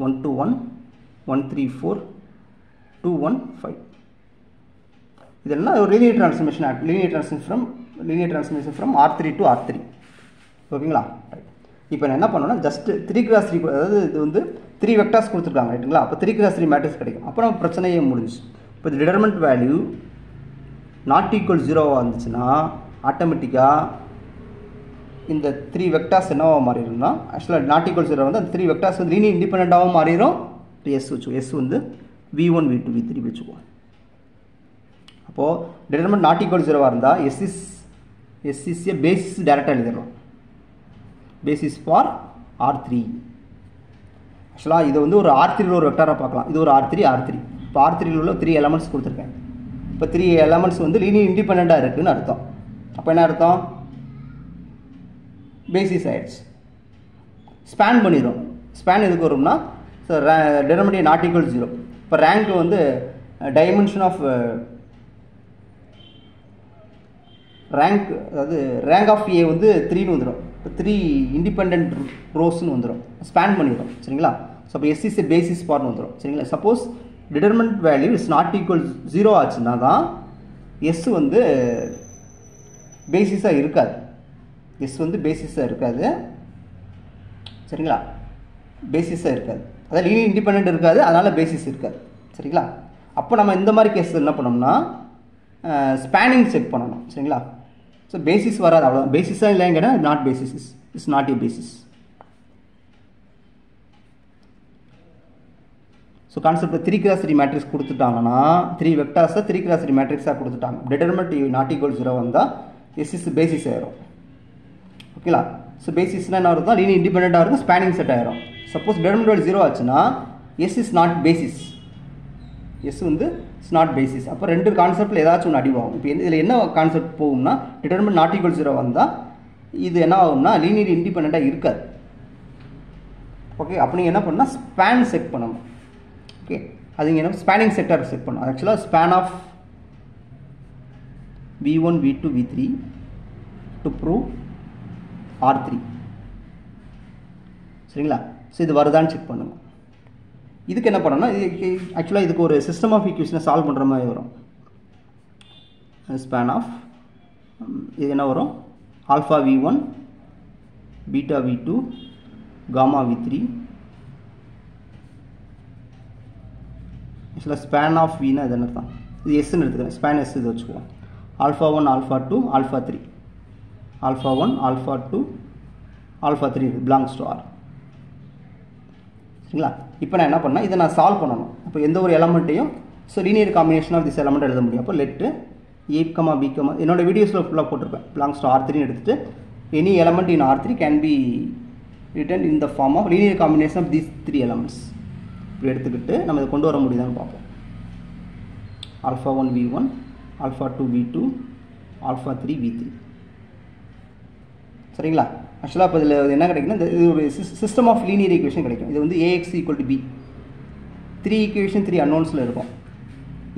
Speaker 1: 1 to 1, 1 3 4, 2 1 5. இதெல்லாம் ஒரு linear transformation, linear transformation from R3 to R3. ஓகேங்களா? இப்போ நான் என்ன பண்ணணும்னா ஜஸ்ட் 3x3, அதாவது இது வந்து 3 வெக்டார்ஸ் கொடுத்துருக்காங்க. ரைட்டுங்களா? அப்போ 3x3 மேட்ரிக்ஸ் கிடைக்கும். அப்போ நம்ம பிரச்சனையே முடிஞ்சு. இப்போ இந்த டிட்டர்மினன்ட் வேல்யூ நாட் ஈக்குவல் 0வாக இருந்துச்சுன்னா ஆட்டோமேட்டிக்காக இந்த 3 வெக்டார்ஸ் என்னவாக மாறிடும்னா, ஆக்சுவலாக நாட் ஈக்குவல் 0 வந்து அந்த 3 வெக்டார்ஸ் வந்து லீனியர் இண்டிபெண்டண்டாகவும் மாறிடும். எஸ் வச்சுக்கோ, எஸ் வந்து V1 V2 V3 வச்சுக்குவோம். அப்போது டிட்டர்மினன்ட் நாட் ஈக்குவல் 0வாக இருந்தால் எஸ் இஸ் ஏ பேசிஸ் டேரெக்டாக எழுதிடுறோம், பேசிஸ் ஃபார் R3. ஆக்சுவலாக இதை வந்து ஒரு R3ல் ஒரு வெக்டாராக பார்க்கலாம். இது ஒரு R3. இப்போ R3ல் உள்ள 3 எலமெண்ட்ஸ் கொடுத்துருக்கேன். இப்போ 3 எலமெண்ட்ஸ் வந்து லீனியர் இண்டிபெண்டண்டாக இருக்குதுன்னு அர்த்தம். அப்போ என்ன அர்த்தம், பேசிஸ் ஆயிடுச்சு. ஸ்பேன் பண்ணிடும். ஸ்பேன் எதுக்கு வரும்னா டிட்டர்மினன்ட் நாட் ஈக்குவல் 0. இப்போ ரேங்க் வந்து டைமென்ஷன் ஆஃப் ரேங்க், அதாவது ரேங்க் ஆஃப் ஏ வந்து 3ன்னு வந்துடும். இப்போ 3 இண்டிபெண்ட் ரோஸ்ன்னு வந்துடும், ஸ்பேன் பண்ணிடும். சரிங்களா? ஸோ அப்போ எஸ் இஸ் ஏ பேசிஸ் ஃபார்னு வந்துடும். சரிங்களா? Suppose determinant value is not equal 0 ஆச்சுன்னா தான் எஸ் வந்து பேசிஸாக இருக்காது. எஸ் வந்து பேசிஸாக இருக்காது. சரிங்களா? பேசிஸாக இருக்காது, அதாவது லீனியர் இண்டிபெண்டன்ட் இருக்காது, அதனால் பேசிஸ் இருக்காது. சரிங்களா? அப்போ நம்ம இந்த மாதிரி கேஸ் என்ன பண்ணோம்னா ஸ்பேனிங் செக் பண்ணணும். சரிங்களா? ஸோ பேசிஸ் வராது, அவ்வளோதான். பேசிஸாக இல்லைன்னு கேட்டால் not basis, is not a basis. So concept 3x3 matrix கொடுத்துட்டாங்கன்னா 3 வெக்டார்ஸை 3x3 மேட்ரிக்ஸாக கொடுத்துட்டாங்க. டிட்டர்மினன்ட் நாட் ஈக்குவல் 0 வந்தால் எஸ் இஸ் பேசிஸ் ஆயிரும். ஓகேங்களா? ஸோ பேசிஸ்னால் என்ன வருது, லீனியர் இண்டிபெண்டண்டாக இருக்கும், ஸ்பேனிங் செட் ஆயிரும். சப்போஸ் டிட்டர்மினன்ட் 0 ஆச்சுன்னா S is not basis, S வந்து இஸ் நாட் பேசிஸ். அப்போ ரெண்டு கான்செப்டில் ஏதாச்சும் ஒன்று அடிவாகும். இப்போ இதில் என்ன கான்செப்ட் போகும்னா டிட்டர்மினன்ட் நாட் ஈக்குவல் 0 வந்தால் இது என்ன ஆகும்னா லீனியர் இண்டிபெண்டண்டாக இருக்காது. ஓகே, அப்போ நீங்கள் என்ன பண்ணால் ஸ்பேன் செக் பண்ணணும். ஓகே, அது இங்கே என்ன ஸ்பேனிங் செக்டார் செக் பண்ணணும். ஆக்சுவலாக span of V1 V2 V3 to prove R3. சரிங்களா? ஸோ இது வருதான்னு செக் பண்ணுங்க. இதுக்கு என்ன பண்ணணும்னா இது ஆக்சுவலாக இதுக்கு ஒரு சிஸ்டம் ஆஃப் ஈக்குவேஷனை சால்வ் பண்ணுற மாதிரி வரும். ஸ்பேன் ஆஃப் இது என்ன வரும், alpha V1 beta V2 gamma V3. ஆக்சுவலாக ஸ்பேன் ஆஃப் வினா இது என்ன தான், இது எஸ்ன்னு எடுத்துக்கிறேன், ஸ்பேன் எஸ் இது வச்சுக்குவோம். Alpha 1 alpha 2 alpha 3, alpha 1 alpha 2 alpha 3 belongs to R. சரிங்களா? இப்போ நான் என்ன பண்ணேன், இதை நான் சால்வ் பண்ணணும். அப்போ எந்த ஒரு எலமெண்ட்டையும் so linear combination of this element எழுத முடியும். அப்போ லெட்டு A, B, என்னோட வீடியோஸில் ஃபுல்லாக போட்டிருப்பேன். பிலாங்ஸ் டு R3 எடுத்துகிட்டு any element in R3 can be written in the form of linear combination of these three elements. இப்படி எடுத்துக்கிட்டு நம்ம இதை கொண்டு வர முடியுதான்னு பார்ப்போம். alpha 1 v1, alpha 2 v2, alpha 3 v3. சரிங்களா? ஆக்சுவலாக இப்போ இதில் என்ன கிடைக்குன்னா இது ஒரு சிஸ்டம் ஆஃப் லீனியர் ஈக்குவேஷன் கிடைக்கும். இது வந்து ax equal to b 3 equation 3 அன்னோன்ஸில் இருக்கும்.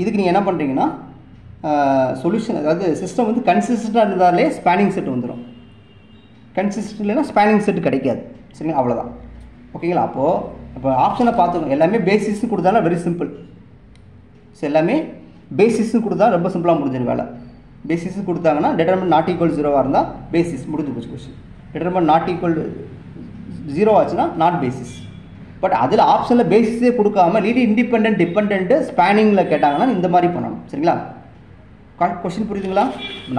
Speaker 1: இதுக்கு நீங்கள் என்ன பண்ணுறீங்கன்னா சொல்யூஷன், அதாவது சிஸ்டம் வந்து கன்சிஸ்டண்டாக இருந்தாலே ஸ்பேனிங் செட் வந்துடும். கன்சிஸ்டன்ட் இல்லைன்னா ஸ்பேனிங் செட் கிடைக்காது. சரிங்களா? அவ்வளோதான். ஓகேங்களா? அப்போது இப்போ ஆப்ஷனை பார்த்துக்கோங்க. எல்லாமே பேசிஸ்ன்னு கொடுத்தாலும் வெரி சிம்பிள். ஸோ எல்லாமே பேசிஸ்ன்னு கொடுத்தா ரொம்ப சிம்பிளாக முடிஞ்சிடும் வேலை. பேசிஸ் கொடுத்தாங்கன்னா டிட்டர்மினன்ட் நாட் ஈக்குவல் 0வாக இருந்தால் பேசிஸ் முடிஞ்சு போச்சு கொஸ்டின். டிட்டர்மினன்ட் நாட் ஈக்குவல் 0 ஆச்சுன்னா நாட் பேசிஸ். பட் அதில் ஆப்ஷனில் பேசிஸே கொடுக்காம லீனியர் இண்டிபெண்டன்ட் டிபெண்டன்ட்டு ஸ்பேனிங்கில் கேட்டாங்கன்னா இந்த மாதிரி பண்ணணும். சரிங்களா? கொஸ்டின் புரியுதுங்களா?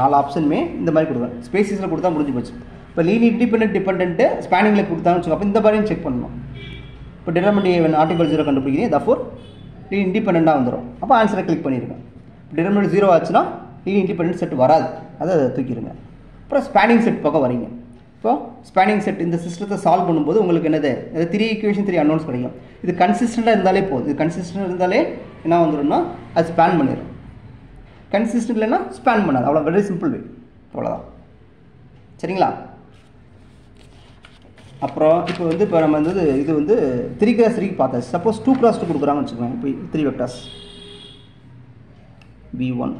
Speaker 1: 4 ஆப்ஷனுமே இந்த மாதிரி கொடுக்குறேன். ஸ்பேசிஸில் கொடுத்தா முடிஞ்சு போச்சு. இப்போ லீனியர் இண்டிபெண்டன்ட் டிபெண்டன்ட்டு ஸ்பேனிங்கில் கொடுத்தான்னு வச்சுக்கோங்க. அப்போ இந்த மாதிரியும் செக் பண்ணணும். இப்போ டிட்டர்மினன்ட் நாட் ஈக்குவல் 0 கண்டுபிடிக்கிறீங்க. தஃபோர் லீனியர் இண்டிபெண்டண்ட்டாக வந்துடும். அப்போ ஆன்சரை கிளிக் பண்ணியிருக்கேன். டிட்டர்மினன்ட் 0 ஆச்சுன்னா லீனியர் இண்டிபெண்டன்ட் செட் வராது. அதை தூக்கிடுங்க. அப்புறம் ஸ்பேனிங் செட் பக்கம் வரீங்க. இப்போ ஸ்பேனிங் செட் இந்த சிஸ்டத்தை சால்வ் பண்ணும்போது உங்களுக்கு என்னது 3 ஈக்குவேஷன் 3 அன்னோன்ஸ் கிடைக்கும். இது கன்சிஸ்டண்ட்டாக இருந்தாலே போதும். இது கன்சிஸ்டன்ட் இருந்தாலே என்ன வந்துடும்னா அது ஸ்பேன் பண்ணிடும். கன்சிஸ்டன்ட் இல்லைன்னா ஸ்பேன் பண்ணாது. அவ்வளோ வெரி சிம்பிள் வே. அவ்வளோதான். சரிங்களா? அப்புறம் இப்போ வந்து இப்போ நம்ம வந்து இது வந்து 3x3 பார்த்தாச்சு. சப்போஸ் 2x2 கொடுக்குறாங்கன்னு வச்சுக்கோங்க. இப்போ 3 வெக்டர்ஸ் v1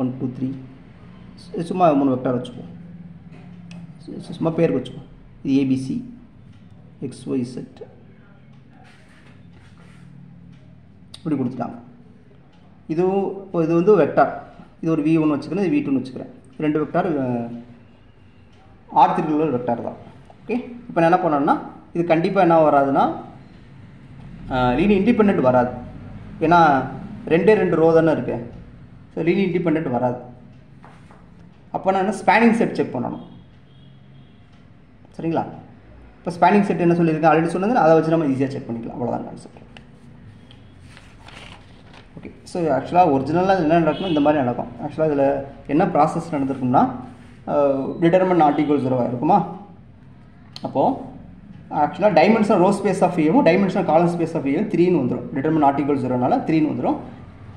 Speaker 1: 1 2 3 சும்மா 3 வெக்டர் வச்சுக்குவோம். சும்மா பேருக்கு வச்சுக்கோம். இது ஏபிசி XYZ இப்படி கொடுத்துட்டாங்க. இதுவும் இப்போ இது வந்து வெக்டார். இது ஒரு v1 வச்சுக்கிறேன், இது v2ன்னு வச்சுக்கிறேன். 2 வெக்டார் R3 உள்ள வெக்டார் தான். ஓகே. இப்போ நான் என்ன பண்ணேன்னா இது கண்டிப்பாக என்ன வராதுன்னா லீனியர் இண்டிபெண்டன்ட் வராது. ஏன்னா 2 ரோ தானே இருக்கு. ஸோ லீனியர் இண்டிபெண்டன்ட் வராது. அப்போ நான் என்ன ஸ்பேனிங் செட் செக் பண்ணணும். சரிங்களா? இப்போ ஸ்பேனிங் செட் என்ன சொல்லியிருக்கேன் ஆல்ரெடி சொன்னது, அதை வச்சு நம்ம ஈஸியாக செக் பண்ணிக்கலாம். அவ்வளோதான் கான்செப்ட். ஓகே. ஸோ ஆக்சுவலாக ஒரிஜினலாக என்ன நடக்கணும், இந்த மாதிரி நடக்கும். ஆக்சுவலாக இதில் என்ன ப்ராசஸ் நடந்திருக்குன்னா டிட்டர்மினன்ட் நாட் ஈக்குவல் 0 இருக்குமா? அப்போது ஆக்சுவலாக டைமென்ஷன் ரோ ஸ்பேஸ் ஆஃப் ஏவும் டைமென்ஷன் காலம் ஸ்பேஸ் ஆஃப் ஏவும் 3ன்னு வந்துடும். டிட்டர்மினன்ட் நாட் ஈக்குவல் 0னால 3ன்னு வந்துடும்.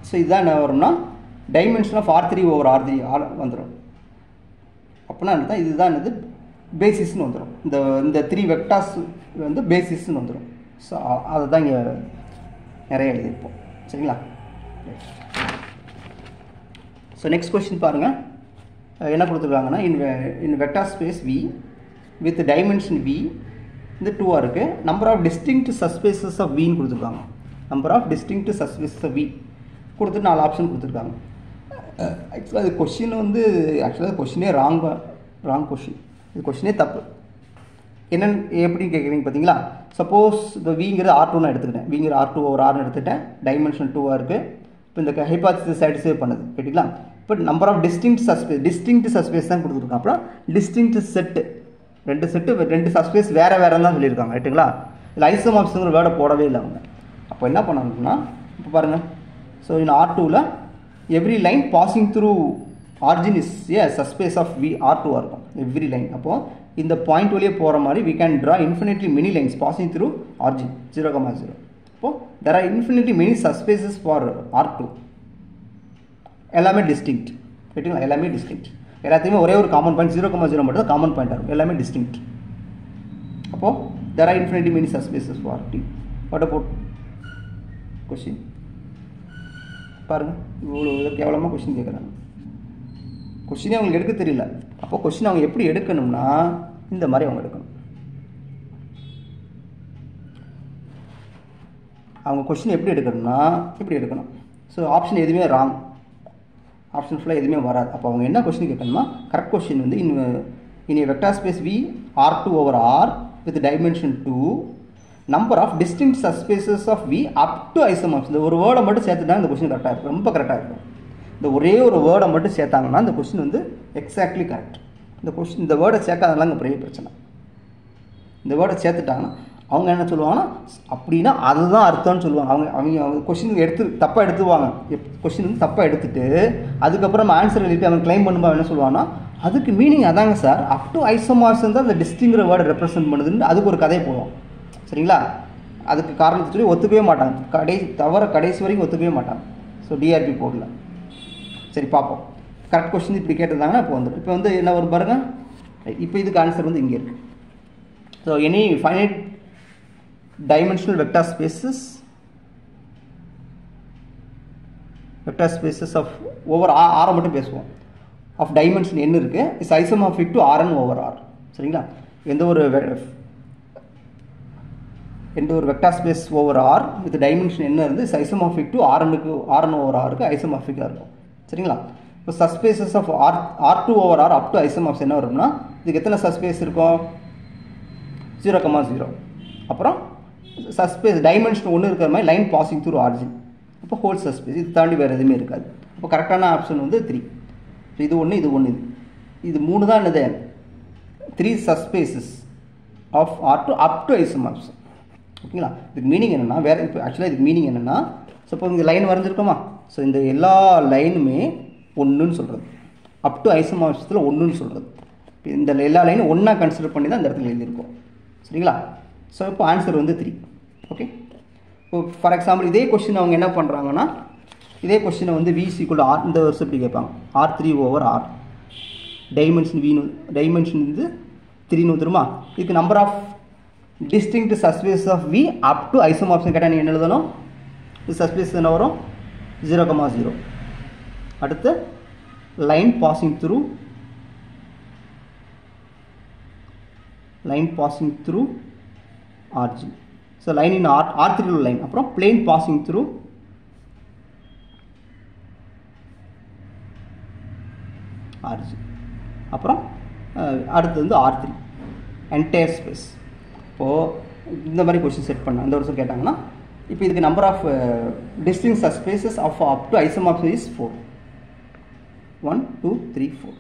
Speaker 1: ஸோ இதுதான் என்ன வரும்னா dimension of R3 over R3 வந்துடும். அப்படின்னா என்ன, இதுதான் என்னது பேசிஸ்ன்னு வந்துடும். இந்த 3 வெக்டார்ஸ் வந்து பேசிஸ்ன்னு வந்துடும். ஸோ அதை தான் இங்கே நிறைய எழுதியிருப்போம். சரிங்களா? ஸோ நெக்ஸ்ட் கொஸ்டின் பாருங்கள். என்ன கொடுத்துருக்காங்கன்னா in vector space V with dimension V இந்த 2ஆக இருக்குது. Number of distinct subspaces of Vன்னு கொடுத்துருக்காங்க. Number of distinct subspaces of V கொடுத்துட்டு 4 ஆப்ஷன் கொடுத்துருக்காங்க. ஆக்சுவலாக இது கொஷின் வந்து ஆக்சுவலாக கொஷினே ராங் கொஷின். இது கொஷினே தப்பு. என்னென்னு எப்படின்னு கேட்குறீங்க பார்த்தீங்களா? சப்போஸ் இப்போ விங்கிறது R2 நான் எடுத்துக்கிட்டேன். விங்கிற R2 ஓவர் Rன்னு எடுத்துகிட்டேன். டைமென்ஷன் 2ஆக இருக்குது. இப்போ இந்த ஹைபாத்திசிஸ் சாட்டிஸ்ஃபை பண்ணுது. கேட்டிங்களா? இப்போ நம்பர் ஆஃப் டிஸ்டிங்க்ட் சப்ஸ்பேஸ் தான் கொடுத்துருக்காங்க. அப்புறம் டிஸ்டிங்க்ட் செட்டு 2 சப்ஸ்பேஸ் வேறு தான் சொல்லியிருக்காங்க. ரைட்டுங்களா? இதில் ஐசோமார்பிசம்ங்கிற வேர்டை போடவே இல்லை அவங்க. அப்போ என்ன பண்ணணும்னா இப்போ பாருங்கள். ஸோ இன் R2ல் every line passing through origin is a subspace of R2 இருக்கும் எவ்ரி லைன். அப்போது இந்த பாயிண்ட் வழியே போகிற மாதிரி we can draw infinitely many lines passing through origin 0,0. அப்போது there are infinitely many subspaces for R2. எல்லாமே distinct. ரைட்டுங்களா? எல்லாமே டிஸ்டிங்க்ட். எல்லாத்தையுமே ஒரே ஒரு காமன் பாயிண்ட் 0,0 மட்டும் தான் காமன் பாயிண்டாக இருக்கும். எல்லாமே டிஸ்டிங்க்ட். அப்போது there are infinitely many subspaces for R2. What about question? பாருங்கள், இவ்வளோ கேவலமாக கொஸ்டின் கேட்குறாங்க. கொஸ்டினே அவங்களுக்கு எடுக்க தெரியல. அப்போ கொஸ்டின் அவங்க எப்படி எடுக்கணும்னா இந்த மாதிரி அவங்க எடுக்கணும். அவங்க கொஸ்டின் எப்படி எடுக்கணும்னா இப்படி எடுக்கணும். ஸோ ஆப்ஷன் எதுவுமே ராங். ஆப்ஷன் ஃபுல்லாக எதுவுமே வராது. அப்போ அவங்க என்ன கொஸ்டின் கேட்கணும்னா கரெக்ட் கொஸ்டின் வந்து in a vector space V R2 over R with dimension 2 number of distinct subspaces of V up to isomorphism. இந்த ஒரு வேர்டை மட்டும் சேர்த்துட்டாங்க இந்த கொஸ்டின் கரெக்டாக இருக்கும். ரொம்ப கரெக்டாக இருக்கும். இந்த ஒரே ஒரு வேர்டை மட்டும் சேர்த்தாங்கன்னா இந்த கொஸ்டின் வந்து எக்ஸாக்ட்லி கரெக்ட். இந்த வேர்டை சேர்க்காதனால அங்கே பெரிய பிரச்சனை. இந்த வேர்டை சேர்த்துட்டாங்கன்னா அவங்க என்ன சொல்லுவாங்கன்னா அப்படின்னா அதுதான் அர்த்தம்னு சொல்லுவாங்க. அவங்க கொஸ்டின் தப்பாக எடுத்துவாங்க. கொஸ்டின் வந்து தப்பாக எடுத்துட்டு அதுக்கப்புறம் ஆன்சர் எழுதி அவங்க கிளைம் பண்ணும்போது என்ன சொல்லுவாங்கன்னா அதுக்கு மீனிங் அதாங்க சார், அப் டு ஐசோமார்ஃபிசம் தான் அந்த டிஸ்டிங்கிற வேர்டு ரெப்ரசென்ட் பண்ணுதுன்னு அதுக்கு ஒரு கதையை போடுவோம். சரிங்களா? அதுக்கு காரணத்தை சொல்லி ஒத்துக்கவே மாட்டாங்க. கடைசி வரைக்கும் ஒத்துக்கவே மாட்டாங்க. ஸோ டிஆர்பி போர்டில். சரி பார்ப்போம். கரெக்ட் கொஸ்டின் இப்படி கேட்டிருந்தாங்கன்னா இப்போ வந்துடும். இப்போ வந்து என்ன வரும் பாருங்கள். இப்போ இதுக்கு ஆன்சர் வந்து இங்கே இருக்குது. So any finite dimensional vector spaces of over r மட்டும் பேசுவோம். of dimension n இருக்கு is isomorphic to rn over r. சரிங்களா? எந்த ஒரு vector space over r with dimension n இருந்து is isomorphic to rn over r க்கு ஐசோமார்பிக்கா இருக்கும். சரிங்களா? இப்போ subspaces of r2 over r up to isomorphs என்ன வரும்னா இதுக்கு எத்தனை சப்ஸ்பேஸ் இருக்கும்? 0,0. அப்புறம் சஸ்பேஸ் டைமென்ஷன் ஒன்று இருக்கிற மாதிரி லைன் பாசிங் த்ரூ ஆர்ஜின். அப்போ ஹோல் சஸ்பேஸ் இது தாண்டி வேறு எதுவுமே இருக்காது. அப்போ கரெக்டான ஆப்ஷன் வந்து 3. ஸோ இது ஒன்று இது ஒன்று இது 3 தான் என்னது 3 சஸ்பேசஸ் ஆஃப் R2 அப் டு ஐசோமார்ப்ஸ். ஓகேங்களா? இதுக்கு மீனிங் என்னென்னா வேறு இப்போ ஆக்சுவலாக இதுக்கு மீனிங் என்னென்னா சப்போஸ் இங்கே லைன் வரைஞ்சிருக்கோமா? ஸோ இந்த எல்லா லைனுமே ஒன்றுன்னு சொல்கிறது, அப் டு ஐசோமார்ப்ஸில் ஒன்றுன்னு சொல்கிறது. இந்த எல்லா லைனும் ஒன்றா கன்சிடர் பண்ணி தான் இந்த இடத்துல எழுதியிருக்கோம். சரிங்களா? ஸோ இப்போ ஆன்சர் வந்து 3. ஓகே. இப்போ ஃபார் எக்ஸாம்பிள் இதே கொஸ்டின் அவங்க என்ன பண்ணுறாங்கன்னா இதே கொஸ்டினை வந்து V = R இந்த வருஷம் இப்படி கேட்பாங்க. R3 over R டைமென்ஷன் வந்து 3 வந்துருமா? இதுக்கு number of distinct subspace of V up to isomorphs கேட்டால் நீங்கள் என்ன எழுதணும்? இது சஸ்பேஸ் என்ன வரும்? 0,0. அடுத்து line passing through origin. So line in R3 line. அப்புறம் plane passing through origin. அப்புறம் அடுத்து வந்து R3 entire space. இப்போது இந்த மாதிரி கொஸ்டின் செட் பண்ண அந்த வருஷம் கேட்டாங்கன்னா இப்போ இதுக்கு number of distinct subspaces of up to isomorphs is 4. 1 2 3 4.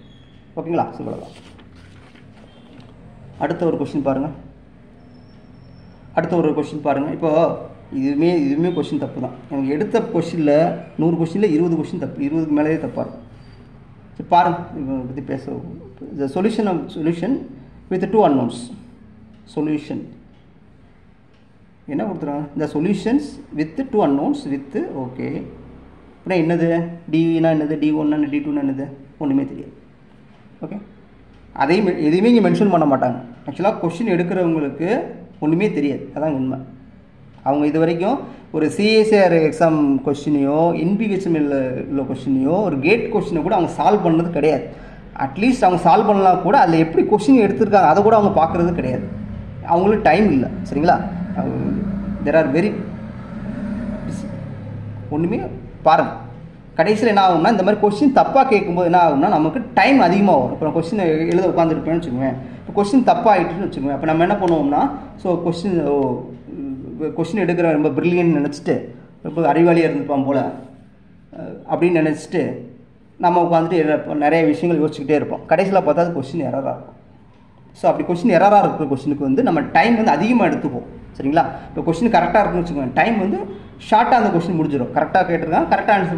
Speaker 1: ஓகேங்களா? சொல்லலாம். அடுத்த ஒரு கொஸ்டின் பாருங்கள். இப்போ இதுவுமே கொஸ்டின் தப்பு தான். எனக்கு எடுத்த கொஸ்டினில் 100 கொஸ்டினில் 20 கொஸ்டின் தப்பு, 20க்கு மேலேயே தப்பாக இருக்கும். சரி பாருங்கள், இதை பற்றி பேச the solution with 2 unknowns. Solution என்ன கொடுத்துருவாங்க? இந்த solutions with 2 unknowns with okay. அப்படின்னா என்னது? டிவினா என்னது? D1 D2 என்னது? ஒன்றுமே தெரியாது. ஓகே. எதையுமே இங்கே மென்ஷன் பண்ண மாட்டாங்க. ஆக்சுவலாக கொஸ்டின் எடுக்கிறவங்களுக்கு ஒன்றுமே தெரியாது. அதான் உண்மை. அவங்க இது வரைக்கும் ஒரு சிஎஸ்ஆர் எக்ஸாம் கொஸ்டினையோ என்பிஹெச்எம்எல்ல உள்ள கொஸ்டினையோ ஒரு கேட் கொஸ்டினை கூட அவங்க சால்வ் பண்ணது கிடையாது. அட்லீஸ்ட் அவங்க சால்வ் பண்ணலாம் கூட அதில் எப்படி கொஸ்டின் எடுத்திருக்காங்க அதை கூட அவங்க பார்க்குறது கிடையாது. அவங்களுக்கு டைம் இல்லை. சரிங்களா? There are very busy. ஒன்றுமே பாருங்கள். கடைசியில் என்ன ஆகும்னா இந்த மாதிரி கொஸ்டின் தப்பாக கேட்கும்போது என்ன ஆகும்னா நமக்கு டைம் அதிகமாக வரும். இப்போ கொஸ்டின் எழுத உட்காந்துருப்பேன்னு வச்சுக்கோங்க. இப்போ கொஸ்டின் தப்பாகிட்டுன்னு வச்சுக்கோங்க. அப்போ நம்ம என்ன பண்ணுவோம்னா கொஸ்டின் எடுக்கிற ரொம்ப பிரில்லியன்ட் நினச்சிட்டு ரொம்ப அறிவாளியாக இருந்துப்பான் போல் அப்படின்னு நினச்சிட்டு நம்ம உட்காந்துட்டு நிறைய விஷயங்கள் யோசிச்சுக்கிட்டே இருப்போம். கடைசியில் பார்த்தா அது கொஸ்டின் எரராக இருக்கும். ஸோ அப்படி கொஸ்டின் எரராக இருக்கிற கொஸ்டினுக்கு வந்து நம்ம டைம் வந்து அதிகமாக எடுத்துப்போம். சரிங்களா? இப்போ கொஸ்டின் கரெக்டாக இருக்குன்னு வச்சுக்கோங்க, டைம் வந்து ஷார்ட்டாக அந்த கொஸ்டின் முடிஞ்சிடும். கரெக்டாக கேட்டிருக்காங்க, கரெக்டாக ஆன்சர்